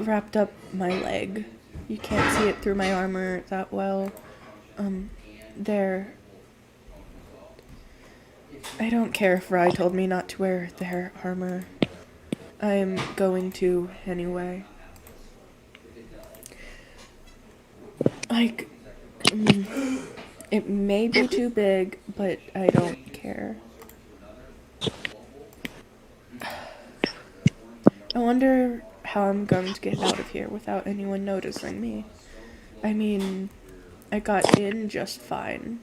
wrapped up my leg. You can't see it through my armor that well. There. I don't care if Rai told me not to wear their armor. I'm going to anyway. Like, it may be too big, but I don't care. I wonder how I'm going to get out of here without anyone noticing me. I mean, I got in just fine.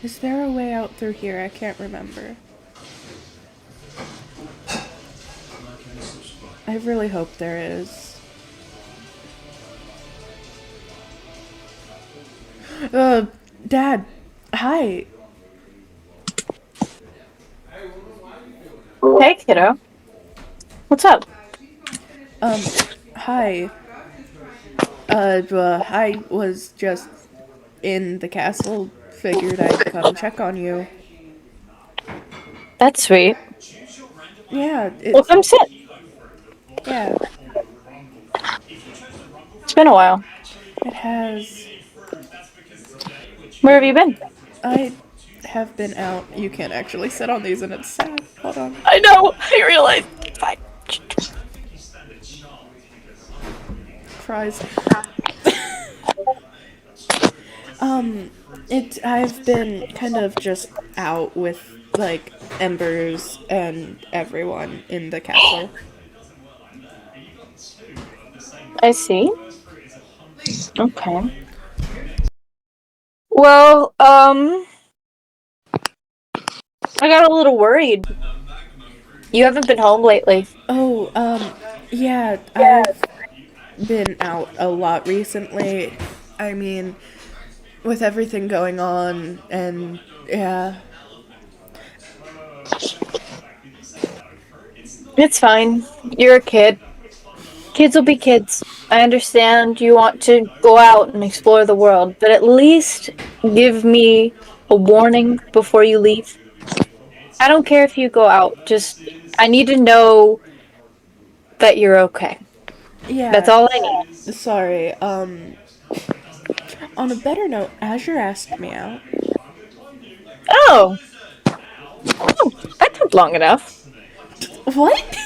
Is there a way out through here? I can't remember. I really hope there is. Dad. Hi. Hey, kiddo. What's up? Hi. I was just in the castle. Figured I'd come check on you. That's sweet. Yeah, Well, come sit. yeah, It's been a while. it has. Where have you been? I have been out. You can't actually sit on these and it's sad. Hold on. I know. I realized. Fine. Fries. I've been kind of just out with, like, Embers and everyone in the castle. I see. Okay. Well, I got a little worried. You haven't been home lately. Oh, yeah, I've been out a lot recently. I mean, with everything going on, and yeah. It's fine. You're a kid. Kids will be kids. I understand you want to go out and explore the world, but at least give me a warning before you leave. I don't care if you go out. Just, I need to know that you're okay. That's Yeah, all I need. sorry. On a better note, Azure asked me out. Oh, that took long enough. What?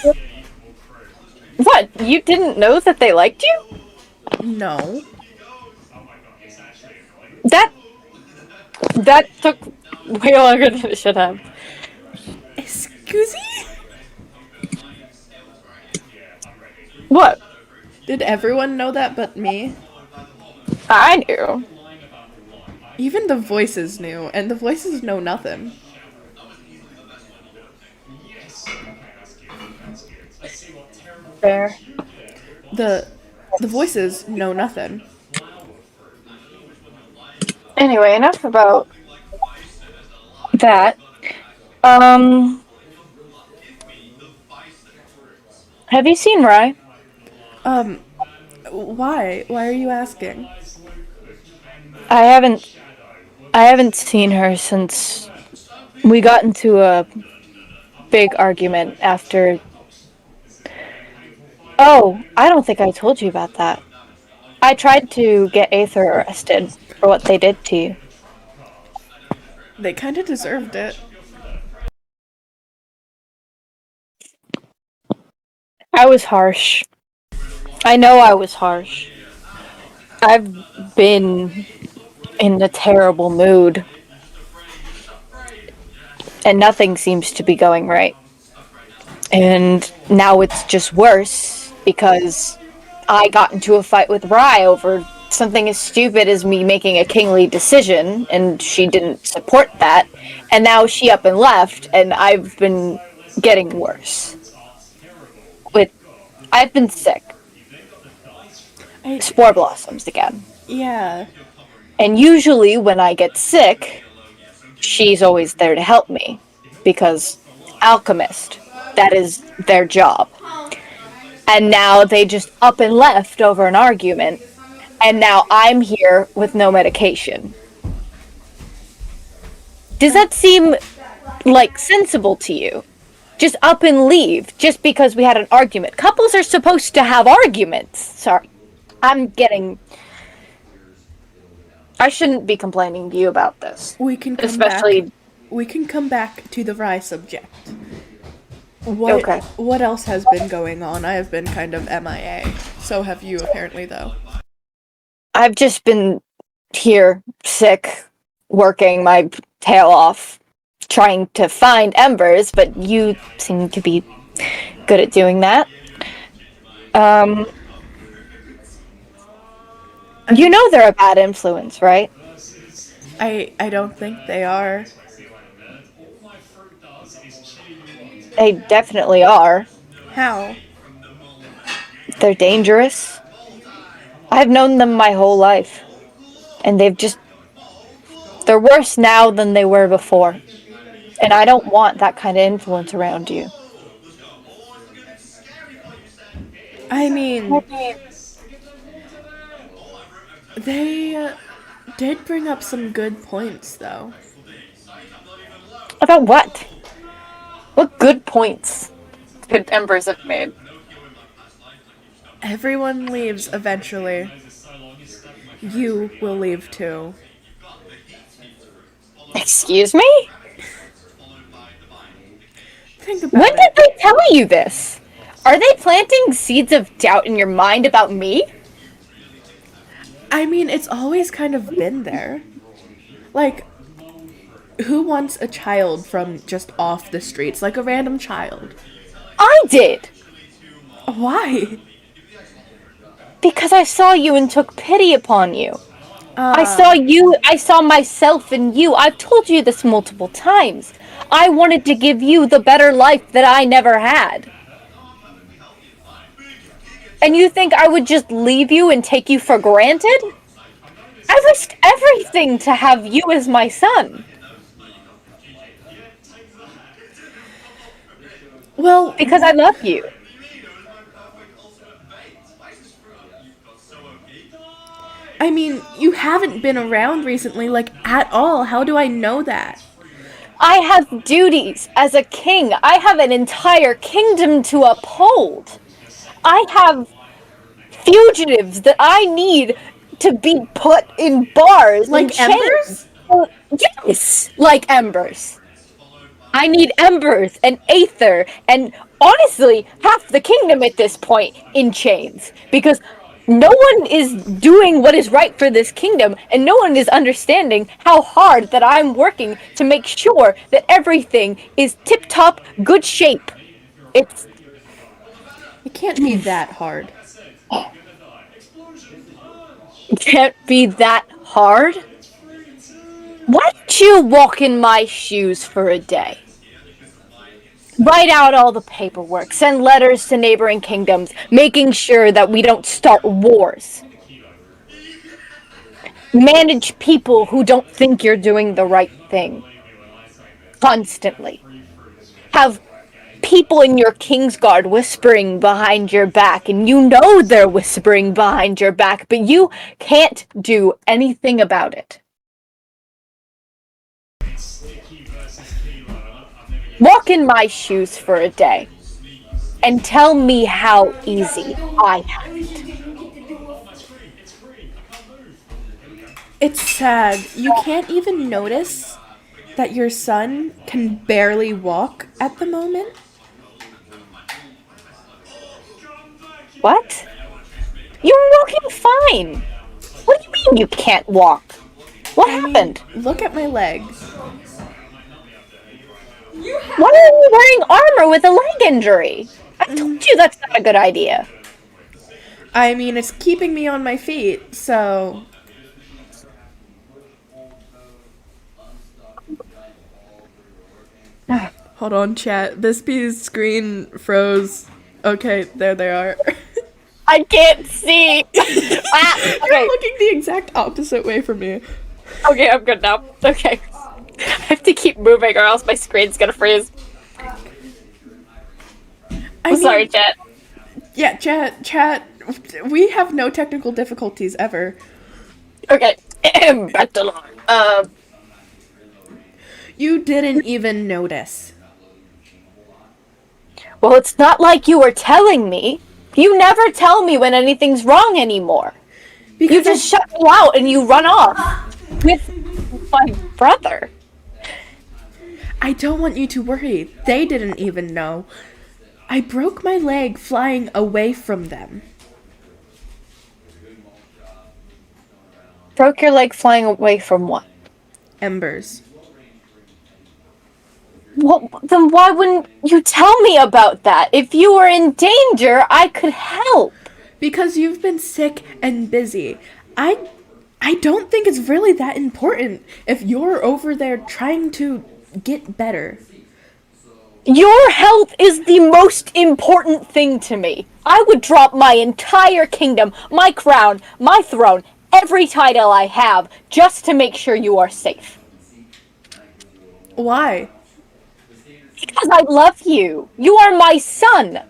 What? You didn't know that they liked you? No. That that took way longer than it should have. Excuse me? What? Did everyone know that but me? I knew. Even the voices knew, and the voices know nothing. Fair. The the voices know nothing. Anyway, enough about that. Um, have you seen Rye? Why? Why are you asking? I haven't. I haven't seen her since we got into a big argument after. Oh, I don't think I told you about that. I tried to get Aether arrested for what they did to you. They kind of deserved it. I was harsh. I know I was harsh. I've been in a terrible mood, and nothing seems to be going right. And now it's just worse because I got into a fight with Rye over something as stupid as me making a kingly decision, and she didn't support that. And now she up and left, and I've been getting worse. With I've been sick. I, Spore blossoms again. yeah. And usually when I get sick, she's always there to help me because alchemist, that is their job. and now they just up and left over an argument, and now I'm here with no medication. Does that seem like sensible to you? Just up and leave just because we had an argument. Couples are supposed to have arguments. Sorry. I'm getting I shouldn't be complaining to you about this. We can come Especially back. We can come back to the Rye subject. What okay. what else has been going on? I have been kind of MIA. So have you apparently though. I've just been here sick, working my tail off, trying to find embers, but you seem to be good at doing that. You know they're a bad influence, right? I don't think they are. They definitely are. How? They're dangerous. I've known them my whole life. And they're worse now than they were before. And I don't want that kind of influence around you. I mean, they did bring up some good points though. About what? What good points could embers have made? Everyone leaves eventually. You will leave too. Excuse me? Think about When it. did they tell you this? Are they planting seeds of doubt in your mind about me? I mean, it's always kind of been there. Like, who wants a child from just off the streets? Like a random child. I did! Why? Because I saw you and took pity upon you. Uh, I saw myself in you. I've told you this multiple times. I wanted to give you the better life that I never had. And you think I would just leave you and take you for granted? I risked everything to have you as my son. well, Because I love you. I mean, you haven't been around recently, like, at all. How do I know that? I have duties as a king. I have an entire kingdom to uphold. I have fugitives that I need to be put in bars and Like chains. embers? Yes, like embers. I need embers and aether and honestly half the kingdom at this point in chains because no one is doing what is right for this kingdom and no one is understanding how hard that I'm working to make sure that everything is tip-top good shape. It can't be that hard. can't be that hard. Why don't you walk in my shoes for a day? Write out all the paperwork, send letters to neighboring kingdoms, making sure that we don't start wars. Manage people who don't think you're doing the right thing. Constantly. Have people in your Kingsguard whispering behind your back, and you know they're whispering behind your back, but you can't do anything about it. Walk in my shoes for a day and tell me how easy I have it. It's sad. You can't even notice that your son can barely walk at the moment. What? You're walking fine. What do you mean you can't walk? What happened? Look at my legs. Why are you wearing armor with a leg injury? I told you that's not a good idea. I mean, it's keeping me on my feet, so... Hold on, chat. Bispy's screen froze. Okay, there they are. I can't see. You're Okay. looking the exact opposite way from me. Okay, I'm good now. Okay. I have to keep moving or else my screen's gonna freeze. I mean, Sorry, chat. Yeah, chat. We have no technical difficulties ever. Okay, back to Lauren. You didn't even notice. Well, it's not like you were telling me. You never tell me when anything's wrong anymore. You Because just shut me out and you run off with my brother. I don't want you to worry. They didn't even know. I broke my leg flying away from them. Broke your leg flying away from what? Embers. Well, then why wouldn't you tell me about that? If you were in danger, I could help. Because you've been sick and busy. I don't think it's really that important if you're over there trying to get better. Your health is the most important thing to me. I would drop my entire kingdom, my crown, my throne, every title I have, just to make sure you are safe. Why? Because I love you. You are my son.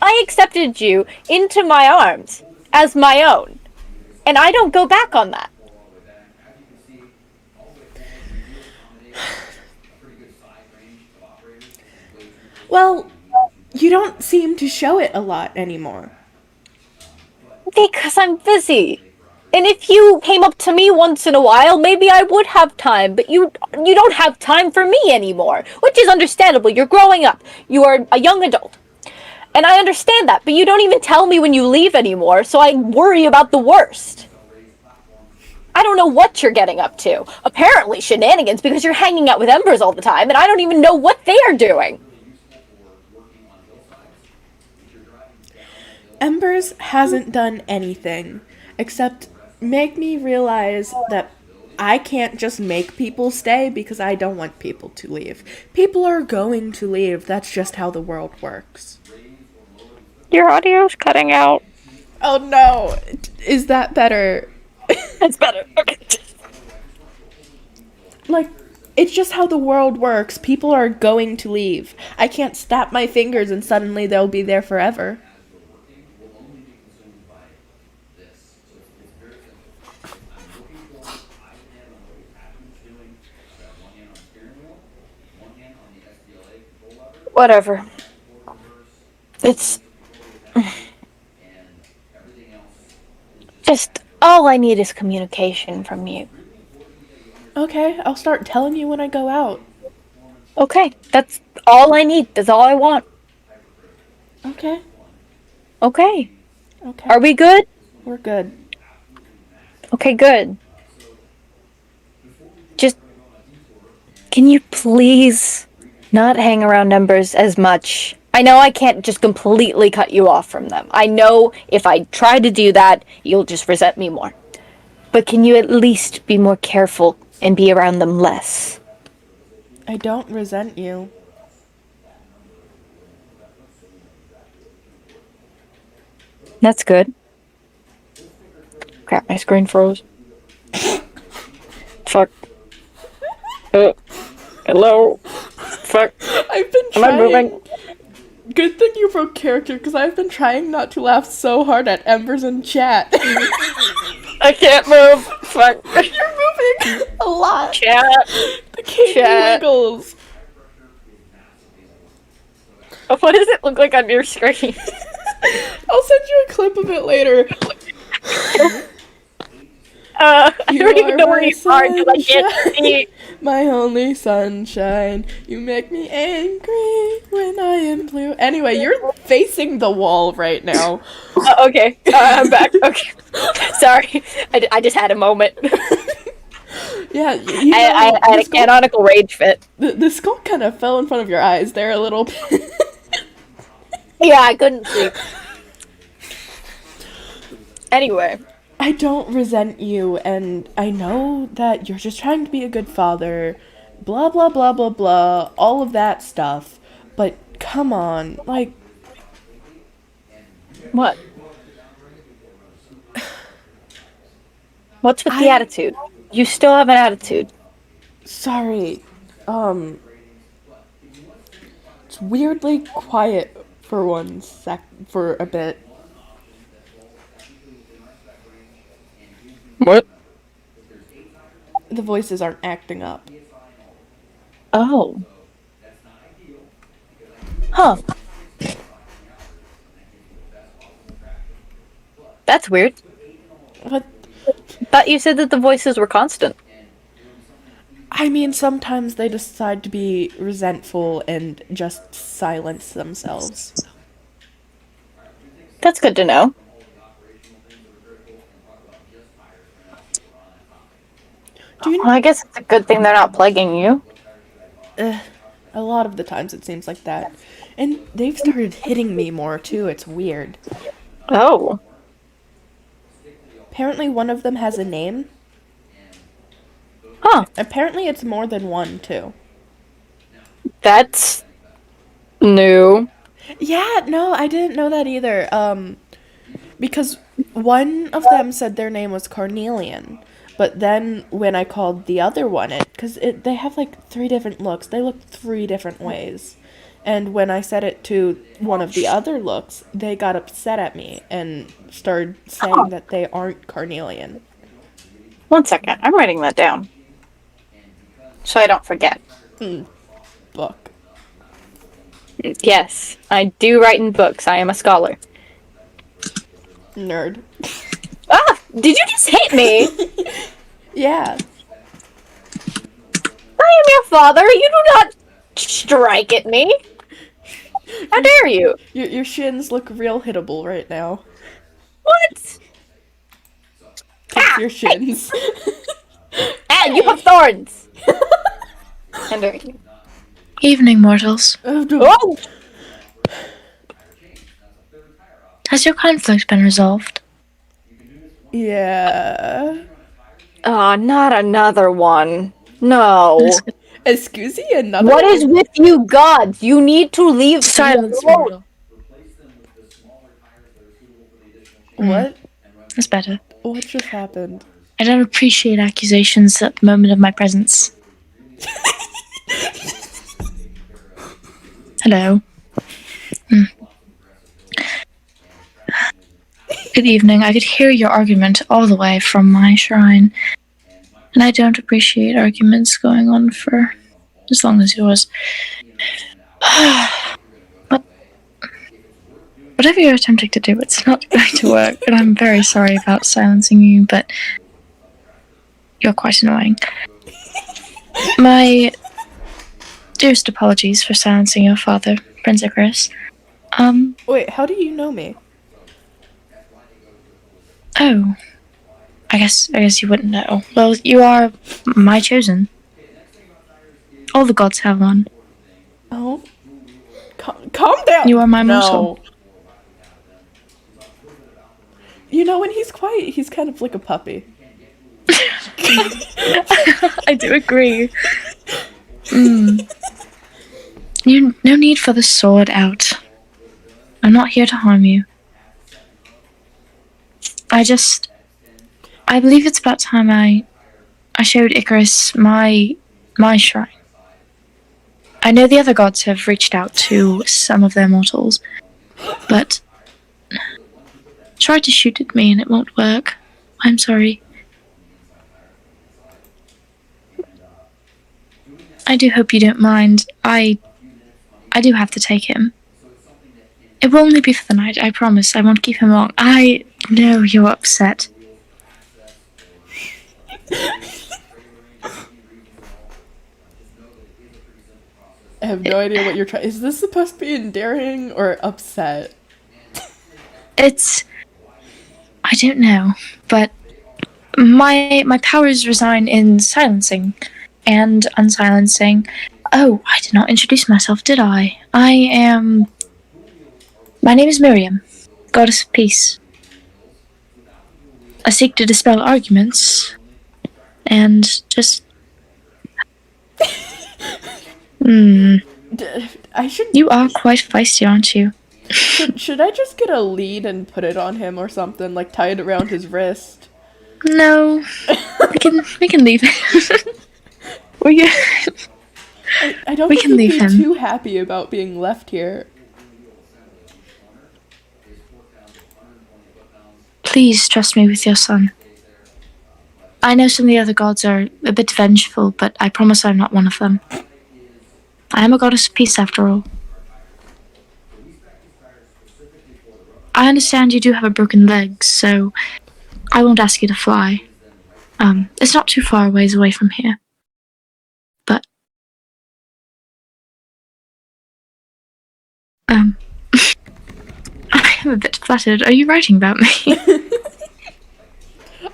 I accepted you into my arms as my own. And I don't go back on that. Well, you don't seem to show it a lot anymore. Because I'm busy. And if you came up to me once in a while, maybe I would have time, but you don't have time for me anymore, which is understandable. You're growing up. You are a young adult. And I understand that, but you don't even tell me when you leave anymore, so I worry about the worst. I don't know what you're getting up to. Apparently shenanigans, because you're hanging out with Embers all the time, and I don't even know what they are doing. Embers hasn't done anything except make me realize that I can't just make people stay because I don't want people to leave. People are going to leave. That's just how the world works. Your audio's cutting out. Oh no. Is that better? It's better. Okay. Like, it's just how the world works. People are going to leave. I can't snap my fingers and suddenly they'll be there forever. Whatever. It's just all I need is communication from you. Okay, I'll start telling you when I go out. Okay, that's all I need. That's all I want. Okay. Okay. Okay. Are we good? We're good. Okay, good. Just can you please not hang around numbers as much? I know I can't just completely cut you off from them. I know if I try to do that, you'll just resent me more. But can you at least be more careful and be around them less? I don't resent you. That's good. Crap, my screen froze. Fuck. Hello. Fuck. I've been Am I moving? trying. Good thing you broke character, because I've been trying not to laugh so hard at Embers in chat. I can't move. Fuck. You're moving a lot. Chat. The candy Chat. wiggles. What does it look like on your screen? I'll send you a clip of it later. I You don't even are know where my you are because I can't sunshine. see. My only sunshine. You make me angry when I am blue. Anyway, you're facing the wall right now. Okay, I'm back. Okay. Sorry. I just had a moment. Yeah, you know, I had a canonical rage fit. the skull kind of fell in front of your eyes there a little bit. Yeah, I couldn't see. Anyway. I don't resent you, and I know that you're just trying to be a good father, blah, blah, blah, blah, blah, all of that stuff. But come on, like... What? What's with the attitude? You still have an attitude. Sorry. It's weirdly quiet for a bit. What? The voices aren't acting up. Oh. Huh. That's weird. But Thought you said that the voices were constant. I mean, sometimes they decide to be resentful and just silence themselves. That's good to know. Do you? Well, I guess it's a good thing they're not plaguing you. A lot of the times it seems like that. And they've started hitting me more too. It's weird. Oh. Apparently, one of them has a name. Huh. Apparently, it's more than one too. That's new. Yeah, no, I didn't know that either. Because one of them said their name was Carnelian, but then when I called the other one, they have like 3 different looks. They look 3 different ways. And when I said it to one of the other looks, they got upset at me and started saying that they aren't Carnelian. 1 second. I'm writing that down. So I don't forget. Book. Yes, I do write in books. I am a scholar. Nerd. Ah! Did you just hit me? Yeah. I am your father. You do not strike at me. How dare you? Your shins look real hittable right now. What? Fix your shins. Ah, you have thorns. How dare you? Evening, mortals. Oh! Has your conflict been resolved? Yeah. Oh, not another one. No. Excuse me, another What one? is with you gods? You need to leave Silence, me alone. mortal. What? That's better. What just happened? I don't appreciate accusations at the moment of my presence. Hello. Good evening. I could hear your argument all the way from my shrine. And I don't appreciate arguments going on for as long as yours. But whatever you're attempting to do, it's not going to work. And I'm very sorry about silencing you, but you're quite annoying. My dearest apologies for silencing your father, Prince Icarus. Wait, how do you know me? Oh. I guess you wouldn't know. Well, you are my chosen. All the gods have one. Oh. Calm down! You are my No. mortal. You know, when he's quiet, he's kind of like a puppy. I do agree. No need for the sword out. I'm not here to harm you. I believe it's about time I showed Icarus my shrine. I know the other gods have reached out to some of their mortals, but tried to shoot at me and it won't work. I'm sorry. I do hope you don't mind. I do have to take him. It will only be for the night, I promise. I won't keep him long. I know you're upset. I have no idea what you're trying. Is this supposed to be endearing or upset? I don't know, but my powers reside in silencing and unsilencing. Oh, I did not introduce myself, did I? My name is Miriem, goddess of peace. I seek to dispel arguments and just. I should. You are quite feisty, aren't you? Should I just get a lead and put it on him or something? Like tie it around his wrist? No, we can leave him. I don't We think can he'd leave be him. too happy about being left here. Please trust me with your son. I know some of the other gods are a bit vengeful, but I promise I'm not one of them. I am a goddess of peace, after all. I understand you do have a broken leg, so I won't ask you to fly. It's not too far away from here. But, I am a bit flattered. Are you writing about me?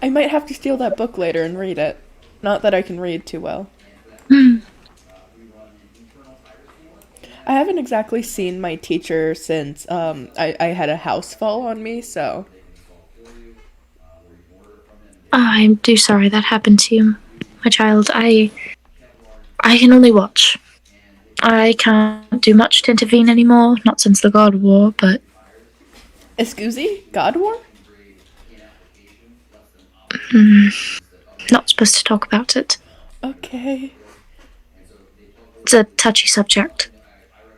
I might have to steal that book later and read it. Not that I can read too well. I haven't exactly seen my teacher since I had a house fall on me, so. I'm too sorry that happened to you, my child. I can only watch. I can't do much to intervene anymore, not since the God War, but Excuse God War? not supposed to talk about it. Okay. It's a touchy subject.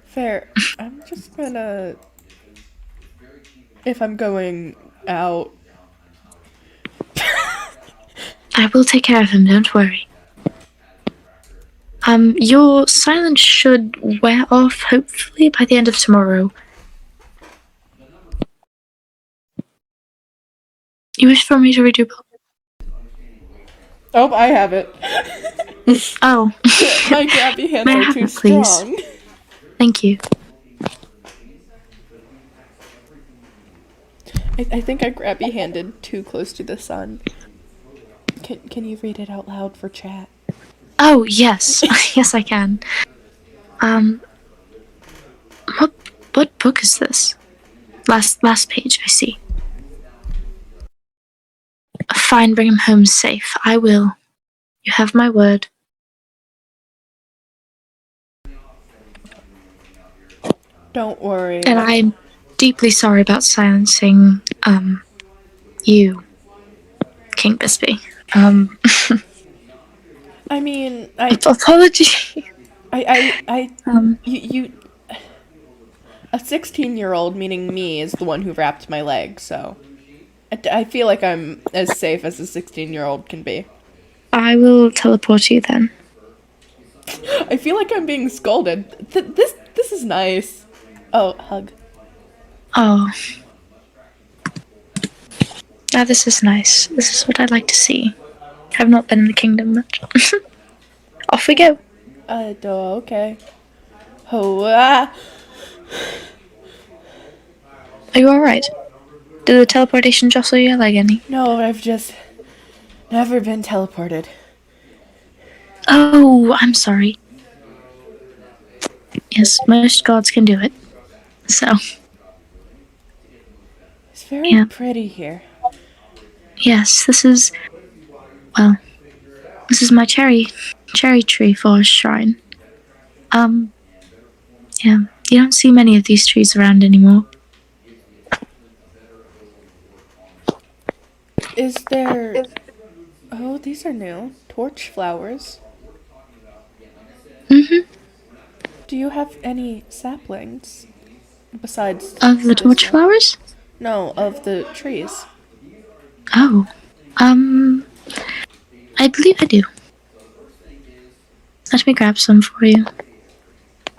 Fair. I'm just gonna. If I'm going out. I will take care of him, don't worry. Your silence should wear off, hopefully, by the end of tomorrow. You wish for me to read your book? Oh, I have it. Oh. My grabby hands May I are have too it, please? strong. Thank you. I think I grabby handed too close to the sun. Can you read it out loud for chat? Oh, yes. Yes, I can. What book is this? Last page, I see. Fine, bring him home safe. I will. You have my word. Don't worry. And I'm deeply sorry about silencing, you, King Bispy. I mean, Apology. you, a 16-year-old, meaning me, is the one who wrapped my leg, so I feel like I'm as safe as a 16-year-old can be. I will teleport you then. I feel like I'm being scolded. This is nice. Oh, hug. Oh. Now this is nice. This is what I'd like to see. I've not been in the kingdom much. Off we go. Okay. Oh, ah. Are you alright? Did the teleportation jostle your leg any? No, I've just never been teleported. Oh, I'm sorry. Yes, most gods can do it. So, It's very pretty here. yes, this is my cherry tree forest shrine. Yeah, you don't see many of these trees around anymore. Is there... Oh, these are new. Torch flowers. Mm-hmm. Do you have any saplings? Besides... Of the this torch one? flowers? No, of the trees. Oh, I believe I do. Let me grab some for you.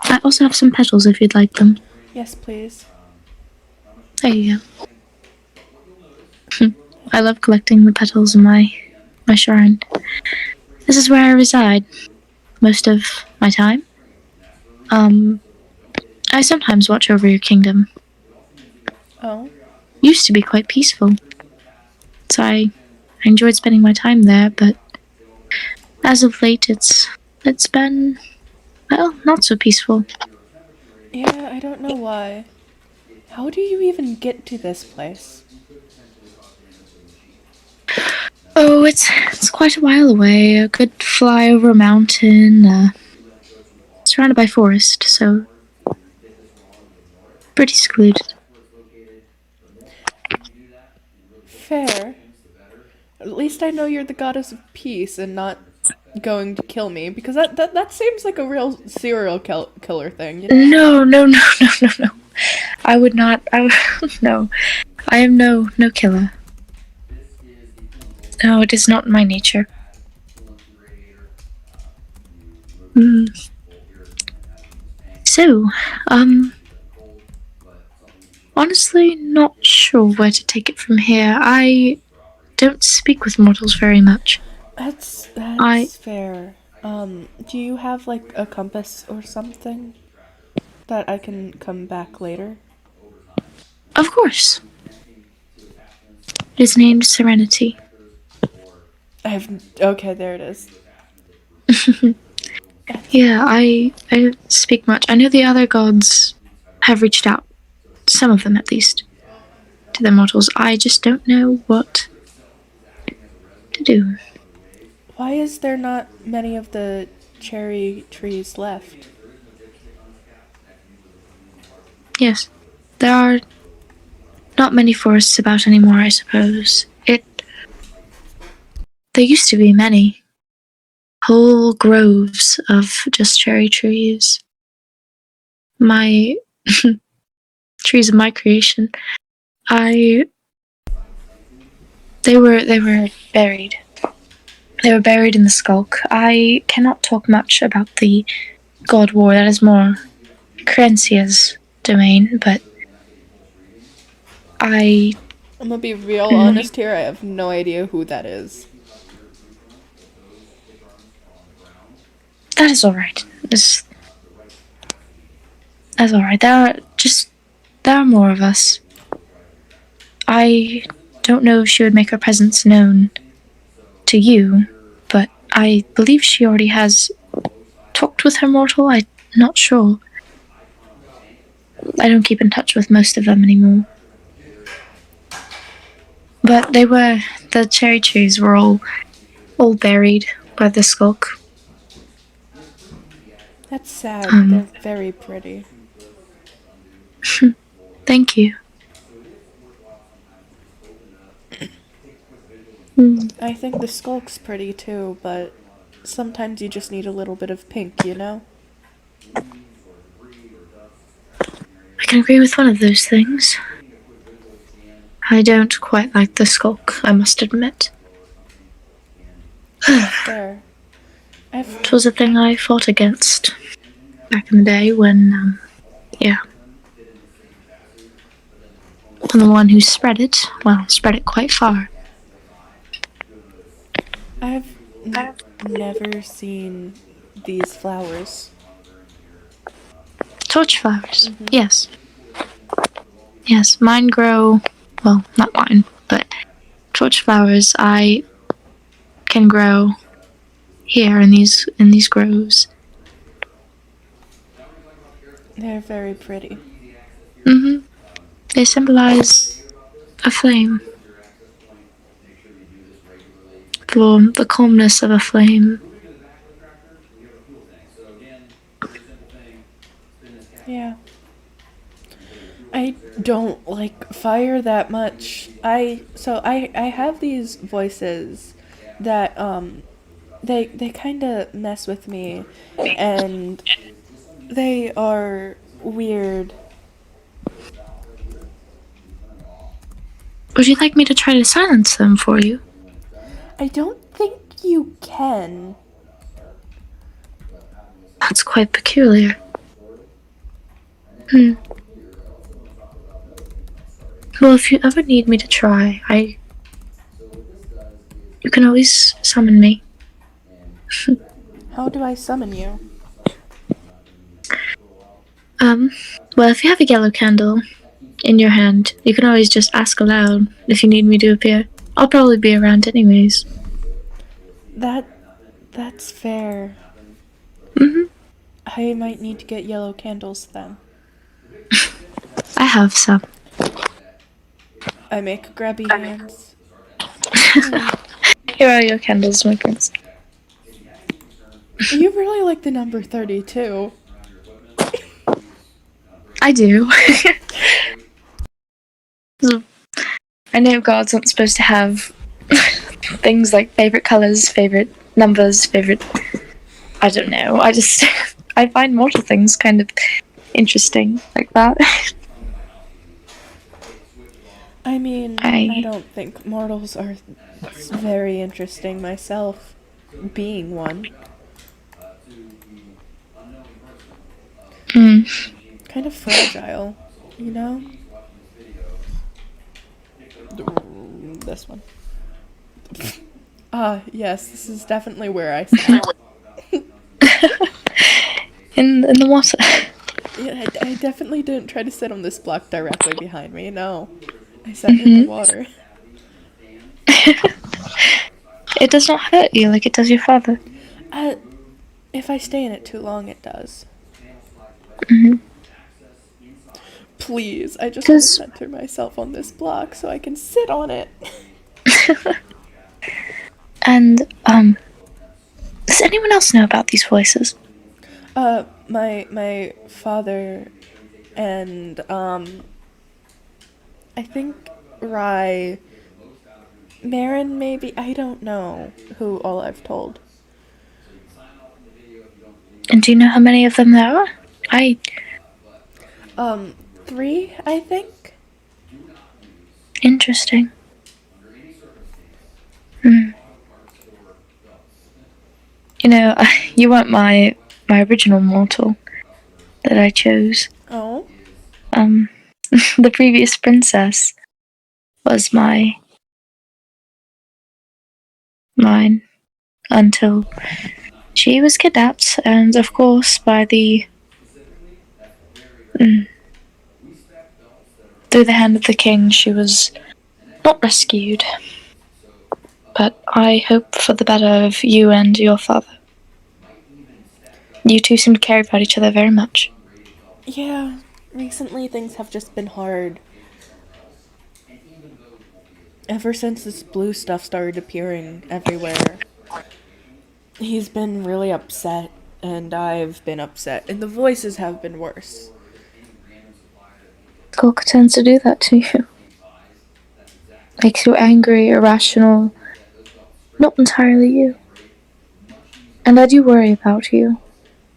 I also have some petals if you'd like them. Yes, please. There you go. I love collecting the petals in my shrine. This is where I reside most of my time. I sometimes watch over your kingdom. Oh. Used to be quite peaceful. So I enjoyed spending my time there, but as of late it's been, well, not so peaceful. Yeah, I don't know why. How do you even get to this place? Oh, it's quite a while away. A good fly over a mountain, surrounded by forest, so pretty secluded. Fair. At least I know you're the goddess of peace and not going to kill me, because that seems like a real serial killer thing. You know? No. I would not. No. I am no killer. No, it is not my nature. Hmm. So, honestly, not sure where to take it from here. I don't speak with mortals very much. I, That's fair. Do you have like a compass or something that I can come back later? of course, it is named Serenity. Okay, there it is. That's Yeah, I don't speak much. I know the other gods have reached out, some of them at least, to the mortals. I just don't know what to do. Why is there not many of the cherry trees left? Yes, there are not many forests about anymore, I suppose. There used to be many. Whole groves of just cherry trees. My trees of my creation. I they were buried. They were buried in the skulk. I cannot talk much about the God War. That is more Crencia's domain, but I I'm gonna be real mm, honest here, I have no idea who that is. that is all right. That's all right. There are more of us. I don't know if she would make her presence known to you, but I believe she already has talked with her mortal. I'm not sure. I don't keep in touch with most of them anymore. But the cherry trees were all buried by the skulk. That's sad. Um, They're very pretty. Thank you. Mm, I think the skulk's pretty too, but sometimes you just need a little bit of pink, you know? I can agree with one of those things. I don't quite like the skulk, I must admit. There. I've It was a thing I fought against back in the day when, yeah. And the one who spread it, well, spread it quite far. I've never seen these flowers. Torch flowers, yes. Yes, mine grow, well, not mine, but torch flowers I can grow here in these groves. They're very pretty. Mm-hmm. They symbolize a flame. The calmness of a flame. Yeah. I don't like fire that much. I have these voices that they kind of mess with me, and they are weird. Would you like me to try to silence them for you? I don't think you can. That's quite peculiar. Hmm. Well, if you ever need me to try, you can always summon me. How do I summon you? Um, well, if you have a yellow candle in your hand, you can always just ask aloud if you need me to appear. I'll probably be around anyways. That that's fair. Mm-hmm. I might need to get yellow candles then. I have some. I make grabby hands. Here are your candles, my prince. You really like the number 32. I do. I know gods aren't supposed to have things like favorite colors, favorite numbers, favorite. I don't know. I find mortal things kind of interesting like that. I mean, I I don't think mortals are very interesting myself, being one. mm, Kind of fragile, you know? This one. Ah, yes, this is definitely where I sat. in the water. Yeah, I definitely didn't try to sit on this block directly behind me, no. I sat in the water. It does not hurt you like it does your father. Uh, if I stay in it too long, it does. Mm-hmm. Please, I just want to Does center myself on this block so I can sit on it. and does anyone else know about these voices? My father and, I think Rye, Marin maybe, I don't know who all I've told. And do you know how many of them there are? I 3, I think? Interesting. Hmm. You know, you weren't my original mortal that I chose. Oh? Um, the previous princess was mine until she was kidnapped, and of course by the mm, through the hand of the king, she was not rescued. But I hope for the better of you and your father. You two seem to care about each other very much. Yeah, recently things have just been hard. Ever since this blue stuff started appearing everywhere, he's been really upset, and I've been upset, and the voices have been worse. Gorka tends to do that to you. Makes you angry, irrational, not entirely you. And I do worry about you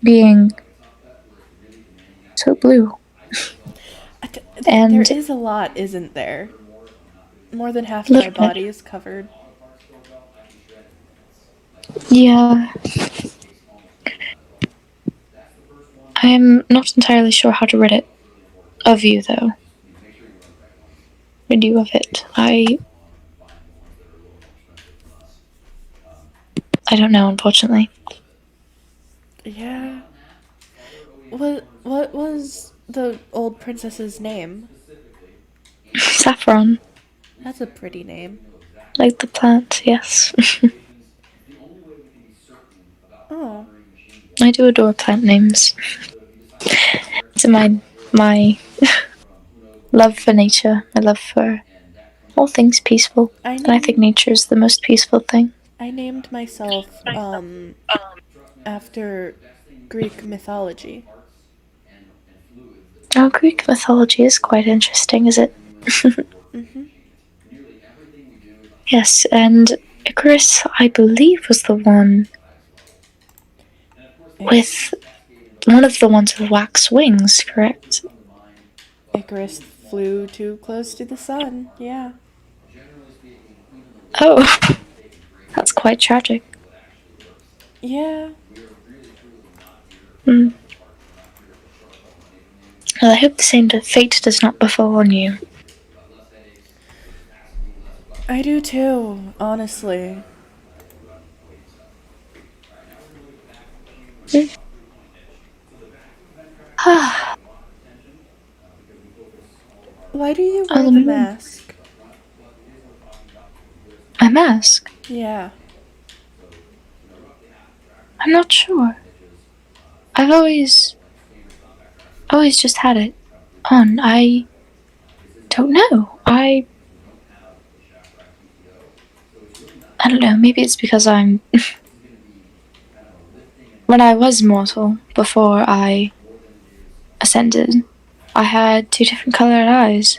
being so blue. There And is a lot, isn't there? More than half a my little bit. body is covered. Yeah. I am not entirely sure how to rid it of you, though. Rid you of it. I don't know, unfortunately. Yeah. What was the old princess's name? Saffron. That's a pretty name. Like the plant, yes. Oh. I do adore plant names. So my love for nature, my love for all things peaceful. I And I think named nature is the most peaceful thing. I named myself after Greek mythology. Oh, Greek mythology is quite interesting, is it? Mhm. Yes, and Icarus, I believe, was the one with one of the ones with wax wings, correct? Icarus flew too close to the sun. Yeah. Oh, that's quite tragic. Yeah. Hmm. Well, I hope the same fate does not befall on you. I do too, honestly. Why do you wear the Um, mask? my mask? Yeah. I'm not sure. I've always just had it on. I don't know. I don't know. Maybe it's because I'm. When I was mortal, before I ascended, I had two different colored eyes.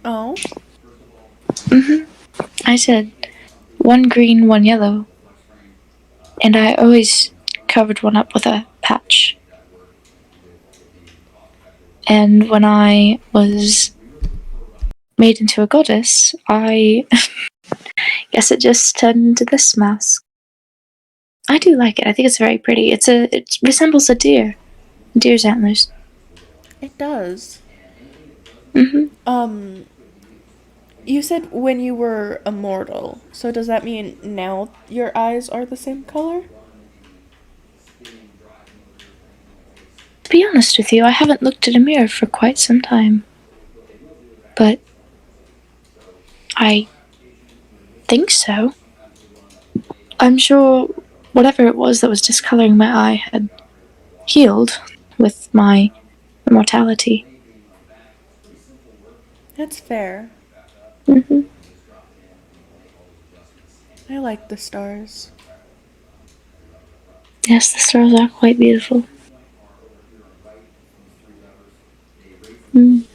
Oh? I said one green, one yellow, and I always covered one up with a patch. And when I was made into a goddess, I guess it just turned into this mask. I do like it. I think it's very pretty. It resembles a deer. Deer's antlers. It does. Mm-hmm. You said when you were immortal, so does that mean now your eyes are the same color? To be honest with you, I haven't looked at a mirror for quite some time. But I think so. I'm sure whatever it was that was discoloring my eye had healed with my immortality. That's fair. Mm-hmm. I like the stars. Yes, the stars are quite beautiful. Mm.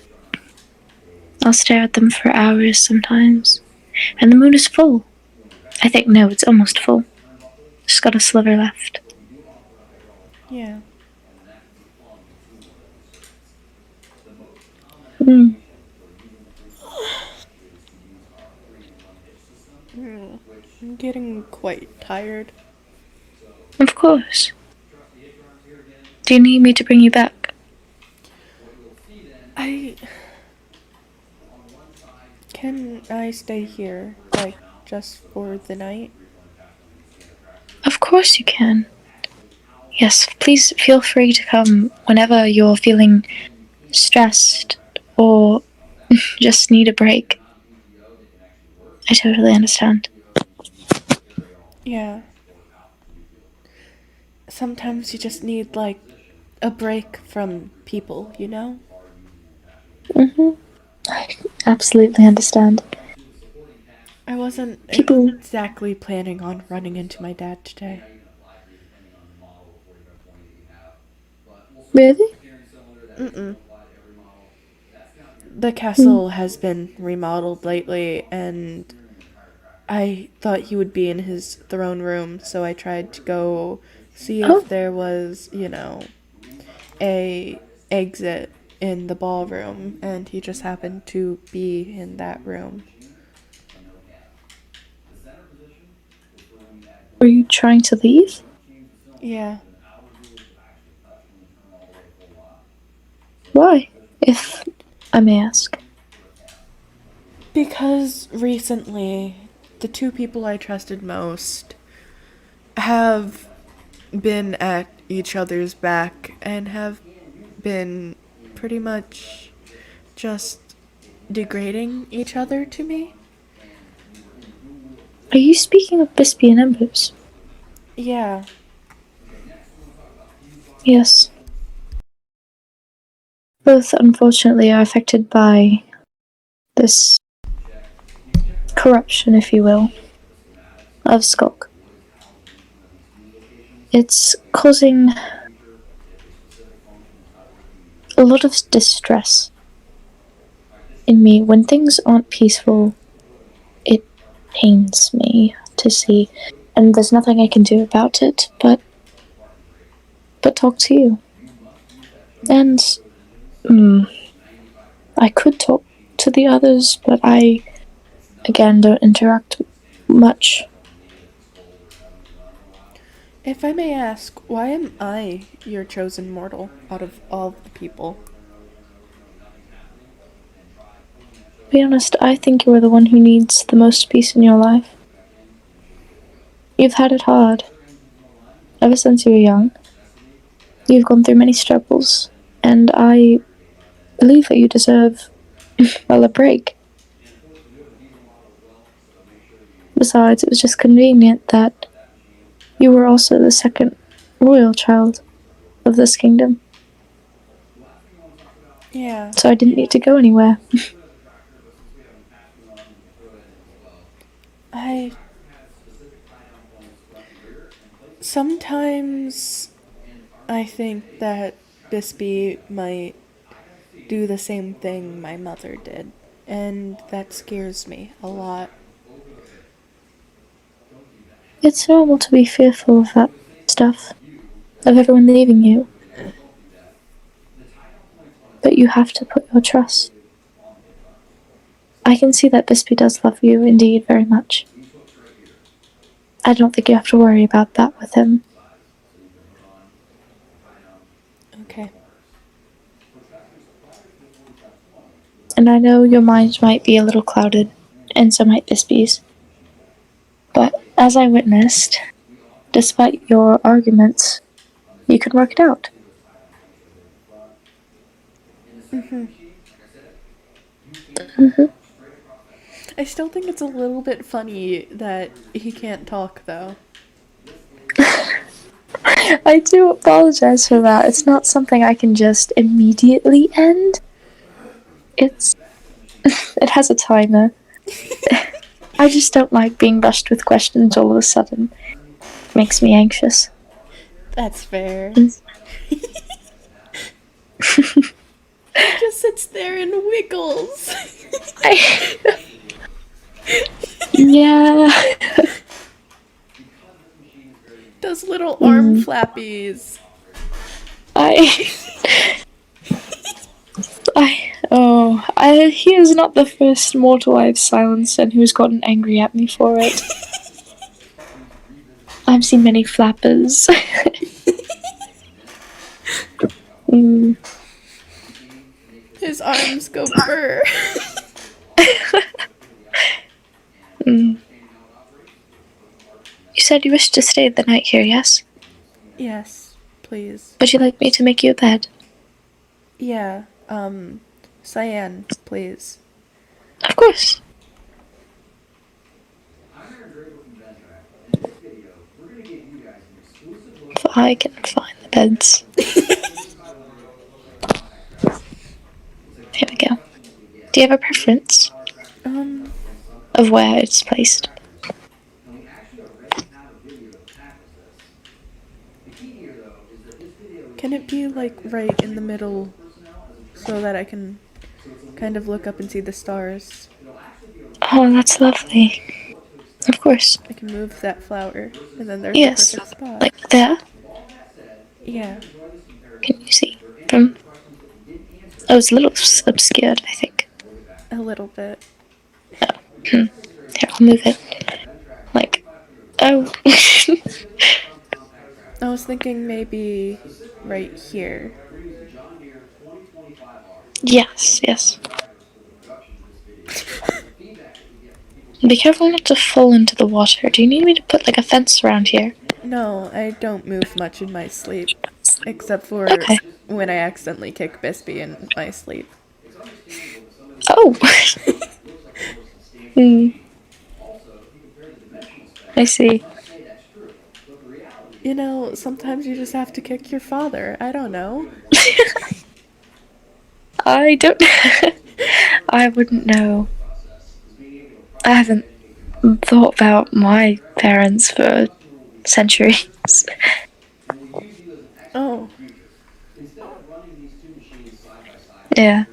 I'll stare at them for hours sometimes. And the moon is full. I think, no, it's almost full. Just got a sliver left. Yeah. Mm. I'm getting quite tired. Of course. Do you need me to bring you back? I. Can I stay here, like, just for the night? Of course you can. Yes, please feel free to come whenever you're feeling stressed or just need a break. I totally understand. Yeah. Sometimes you just need, like, a break from people, you know? Mm-hmm. I absolutely understand. I wasn't People. exactly planning on running into my dad today. Really? Mm-mm. The Mm. castle has been remodeled lately, and I thought he would be in his throne room, so I tried to go see Oh, if there was, you know, a exit in the ballroom, and he just happened to be in that room. were you trying to leave? Yeah. Why? If I may ask. Because recently, the two people I trusted most have been at each other's back and have been pretty much just degrading each other to me. Are you speaking of Bispy and Embers? Yeah. Yes. Both, unfortunately, are affected by this corruption, if you will, of Skulk. It's causing a lot of distress in me. When things aren't peaceful, it pains me to see, and there's nothing I can do about it but talk to you. And I could talk to the others, but I again don't interact much. If I may ask, why am I your chosen mortal out of all the people? To be honest, I think you are the one who needs the most peace in your life. You've had it hard ever since you were young. You've gone through many struggles, and I believe that you deserve, well, a break. Besides, it was just convenient that you were also the second royal child of this kingdom, Yeah. so I didn't need to go anywhere. I. Sometimes I think that Bispy might do the same thing my mother did, and that scares me a lot. It's normal to be fearful of that stuff, of everyone leaving you. but you have to put your trust. I can see that Bispy does love you indeed very much. I don't think you have to worry about that with him. Okay. And I know your mind might be a little clouded, and so might Bispy's. But as I witnessed, despite your arguments, you can work it out. I still think it's a little bit funny that he can't talk, though. I do apologize for that. It's not something I can just immediately end. It has a timer. I just don't like being rushed with questions all of a sudden. It makes me anxious. That's fair. Mm. He just sits there and wiggles. Yeah. Does little arm flappies. He is not the first mortal I've silenced and who's gotten angry at me for it. I've seen many flappers. His arms go burr. You said you wished to stay the night here, yes? Yes, please. Would you like me to make you a bed? Yeah, cyan, please. Of course. If I can find the beds. Here we go. Do you have a preference of where it's placed? Can it be, like, right in the middle so that I can kind of look up and see the stars? Oh, that's lovely. Of course. I can move that flower, and then there's Yes. the perfect spot. Like there? Yeah. Can you see? From... Oh, it's a little obscured, I think. A little bit. Here, I'll move it. Like... Oh. I was thinking maybe right here. Yes, yes. Be careful not to fall into the water. Do you need me to put, like, a fence around here? No, I don't move much in my sleep. Except for Okay. when I accidentally kick Bispy in my sleep. Oh! I see. You know, sometimes you just have to kick your father. I don't know. I don't... I wouldn't know. I haven't thought about my parents for centuries. Oh, Yeah.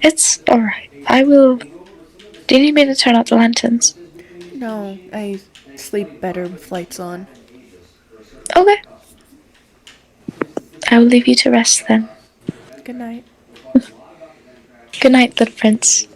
It's alright. I will... Do you need me to turn out the lanterns? no, I sleep better with lights on. Okay. I will leave you to rest then. Good night. Good night, little prince.